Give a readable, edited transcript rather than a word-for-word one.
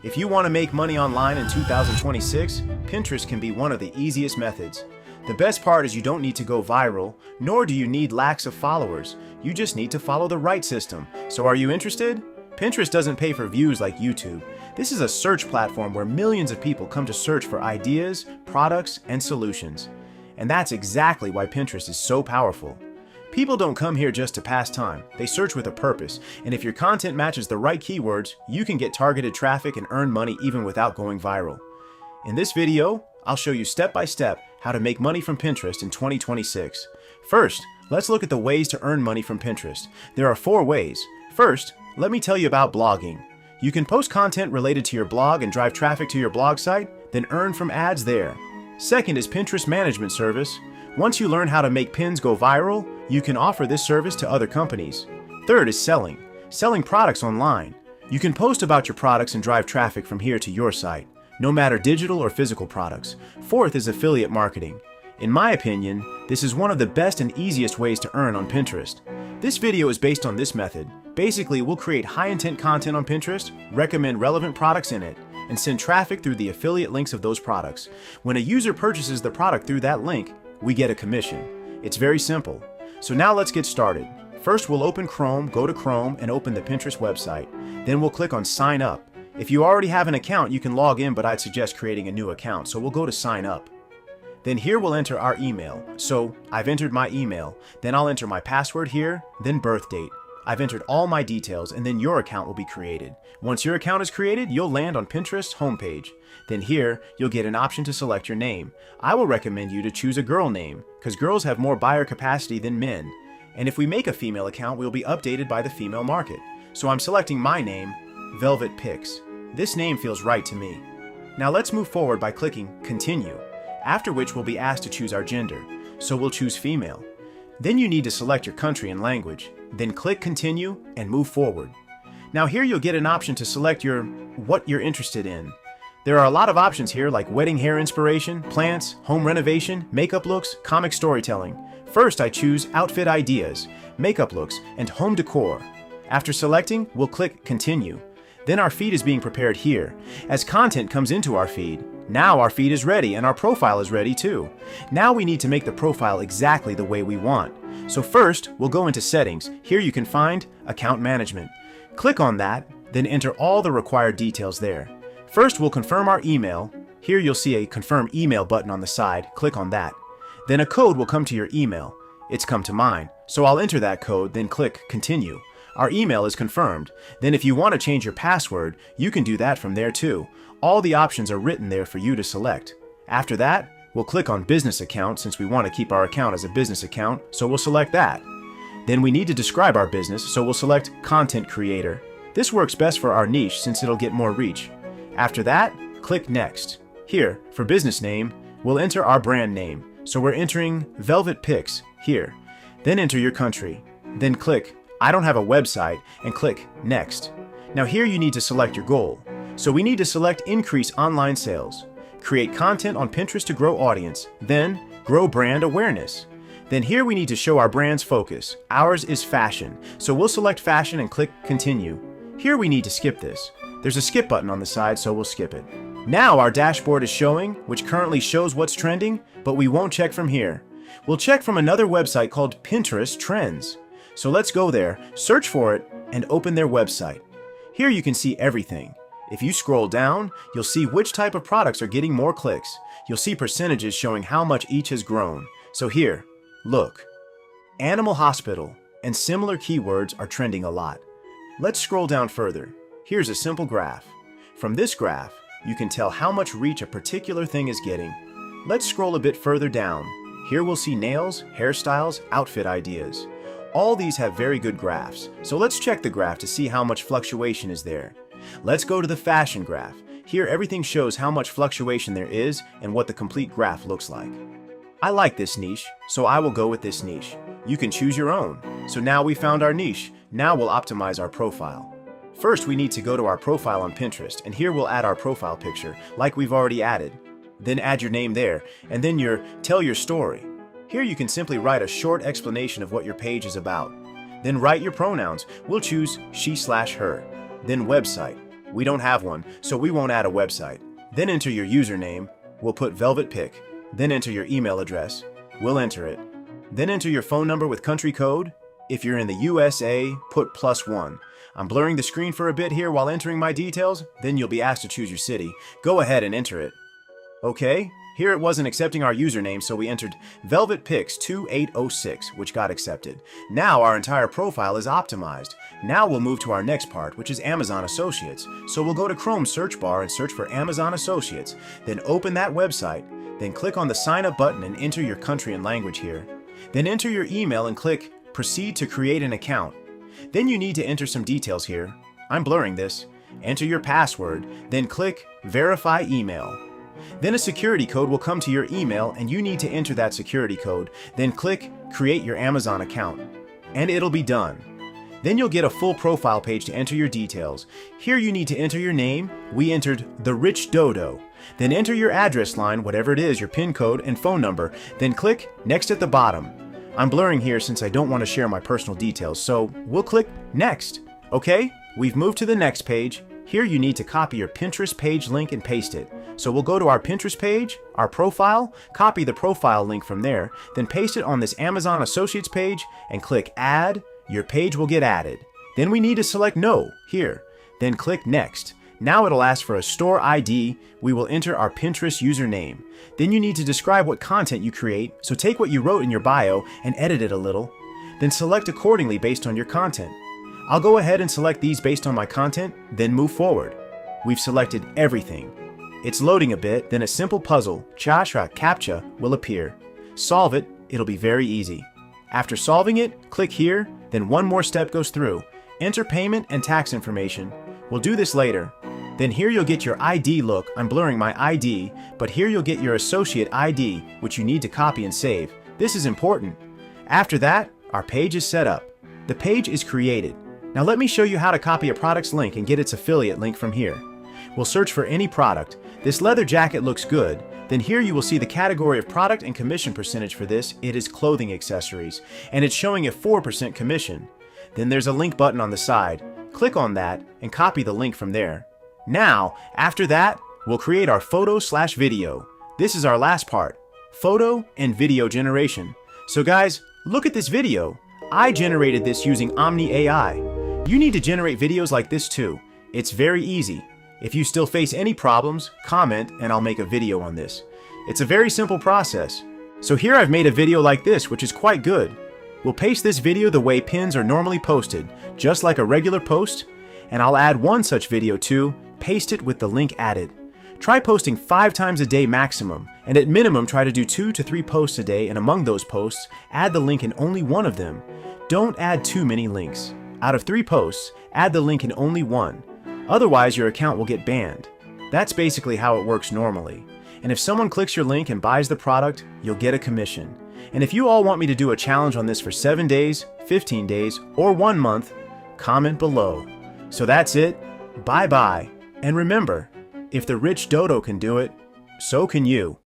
If you want to make money online in 2026, Pinterest can be one of the easiest methods. The best part is you don't need to go viral, nor do you need lakhs of followers. You just need to follow the right system. So are you interested? Pinterest doesn't pay for views like YouTube. This is a search platform where millions of people come to search for ideas, products, and solutions. And that's exactly why Pinterest is so powerful. People don't come here just to pass time. They search with a purpose, and if your content matches the right keywords, you can get targeted traffic and earn money even without going viral. In this video, I'll show you step by step how to make money from Pinterest in 2026. First, let's look at the ways to earn money from Pinterest. There are 4 ways. First, let me tell you about blogging. You can post content related to your blog and drive traffic to your blog site, then earn from ads there. Second is Pinterest Management Service. Once you learn how to make pins go viral, you can offer this service to other companies. Third is selling products online. You can post about your products and drive traffic from here to your site, no matter digital or physical products. Fourth is affiliate marketing. In my opinion, this is one of the best and easiest ways to earn on Pinterest. This video is based on this method. Basically, we'll create high-intent content on Pinterest, recommend relevant products in it, and send traffic through the affiliate links of those products. When a user purchases the product through that link, we get a commission. It's very simple. So now let's get started. First, we'll open Chrome, go to Chrome, and open the Pinterest website. Then we'll click on Sign Up. If you already have an account, you can log in, but I'd suggest creating a new account, so we'll go to Sign Up. Then here we'll enter our email. So I've entered my email. Then I'll enter my password here, then birth date. I've entered all my details, and then your account will be created. Once your account is created, you'll land on Pinterest's homepage. Then here, you'll get an option to select your name. I will recommend you to choose a girl name, because girls have more buyer capacity than men. And if we make a female account, we'll be updated by the female market. So I'm selecting my name, Velvet Pix. This name feels right to me. Now let's move forward by clicking Continue, after which we'll be asked to choose our gender. So we'll choose female. Then you need to select your country and language. Then click Continue and move forward. Now here you'll get an option to select what you're interested in. There are a lot of options here like wedding hair inspiration, plants, home renovation, makeup looks, comic storytelling. First I choose outfit ideas, makeup looks, and home decor. After selecting, we'll click Continue. Then our feed is being prepared here. As content comes into our feed, now our feed is ready and our profile is ready too. Now we need to make the profile exactly the way we want. So first, we'll go into Settings. Here you can find Account Management. Click on that, then enter all the required details there. First, we'll confirm our email. Here you'll see a Confirm Email button on the side. Click on that. Then a code will come to your email. It's come to mine. So I'll enter that code, then click Continue. Our email is confirmed. Then if you want to change your password, you can do that from there too. All the options are written there for you to select. After that, we'll click on Business Account since we want to keep our account as a business account, so we'll select that. Then we need to describe our business, so we'll select Content Creator. This works best for our niche since it'll get more reach. After that, click Next. Here, for business name, we'll enter our brand name. So we're entering Velvet Pix here. Then enter your country. Then click I don't have a website and click Next. Now here you need to select your goal. So we need to select Increase Online Sales. Create content on Pinterest to grow audience. Then grow brand awareness. Then here we need to show our brand's focus. Ours is fashion. So we'll select fashion and click Continue. Here we need to skip this. There's a skip button on the side, so we'll skip it. Now our dashboard is showing, which currently shows what's trending, but we won't check from here. We'll check from another website called Pinterest Trends. So let's go there, search for it, and open their website. Here you can see everything. If you scroll down, you'll see which type of products are getting more clicks. You'll see percentages showing how much each has grown. So here, look. Animal hospital and similar keywords are trending a lot. Let's scroll down further. Here's a simple graph. From this graph, you can tell how much reach a particular thing is getting. Let's scroll a bit further down. Here we'll see nails, hairstyles, outfit ideas. All these have very good graphs, so let's check the graph to see how much fluctuation is there. Let's go to the fashion graph. Here everything shows how much fluctuation there is and what the complete graph looks like. I like this niche, so I will go with this niche. You can choose your own. So now we found our niche. Now we'll optimize our profile. First, we need to go to our profile on Pinterest, and here we'll add our profile picture, like we've already added. Then add your name there, and then tell your story. Here you can simply write a short explanation of what your page is about. Then write your pronouns. We'll choose she/her. Then website. We don't have one, so we won't add a website. Then enter your username. We'll put Velvet Pick. Then enter your email address. We'll enter it. Then enter your phone number with country code. If you're in the USA, put +1. I'm blurring the screen for a bit here while entering my details, then you'll be asked to choose your city. Go ahead and enter it. Okay, here it wasn't accepting our username, so we entered Velvet Picks 2806, which got accepted. Now our entire profile is optimized. Now we'll move to our next part, which is Amazon Associates. So we'll go to Chrome search bar and search for Amazon Associates, then open that website, then click on the sign up button and enter your country and language here. Then enter your email and click Proceed to create an account. Then you need to enter some details here. I'm blurring this. Enter your password, then click Verify Email. Then a security code will come to your email and you need to enter that security code, then click Create your Amazon account. And it'll be done. Then you'll get a full profile page to enter your details. Here you need to enter your name. We entered The Rich Dodo. Then enter your address line, whatever it is, your PIN code and phone number. Then click Next at the bottom. I'm blurring here since I don't want to share my personal details, so we'll click Next. Okay, we've moved to the next page. Here you need to copy your Pinterest page link and paste it. So we'll go to our Pinterest page, our profile, copy the profile link from there, then paste it on this Amazon Associates page and click Add. Your page will get added. Then we need to select No here, then click Next. Now it'll ask for a store ID. We will enter our Pinterest username. Then you need to describe what content you create, so take what you wrote in your bio and edit it a little. Then select accordingly based on your content. I'll go ahead and select these based on my content, then move forward. We've selected everything. It's loading a bit, then a simple puzzle, CAPTCHA, will appear. Solve it, it'll be very easy. After solving it, click here, then one more step goes through. Enter payment and tax information. We'll do this later. Then here you'll get your ID. Look, I'm blurring my ID, but here you'll get your associate ID, which you need to copy and save. This is important. After that, our page is set up. The page is created. Now let me show you how to copy a product's link and get its affiliate link from here. We'll search for any product. This leather jacket looks good. Then here you will see the category of product and commission percentage for this. It is clothing accessories, and it's showing a 4% commission. Then there's a link button on the side. Click on that and copy the link from there. Now, after that, we'll create our photo/video. This is our last part, photo and video generation. So guys, look at this video. I generated this using Omni AI. You need to generate videos like this too. It's very easy. If you still face any problems, comment and I'll make a video on this. It's a very simple process. So here I've made a video like this, which is quite good. We'll paste this video the way pins are normally posted, just like a regular post, and I'll add one such video too, paste it with the link added. Try posting 5 times a day maximum, and at minimum try to do 2 to 3 posts a day, and among those posts, add the link in only one of them. Don't add too many links. Out of 3 posts, add the link in only one. Otherwise, your account will get banned. That's basically how it works normally. And if someone clicks your link and buys the product, you'll get a commission. And if you all want me to do a challenge on this for 7 days, 15 days, or 1 month, comment below. So that's it. Bye-bye. And remember, if the rich dodo can do it, so can you.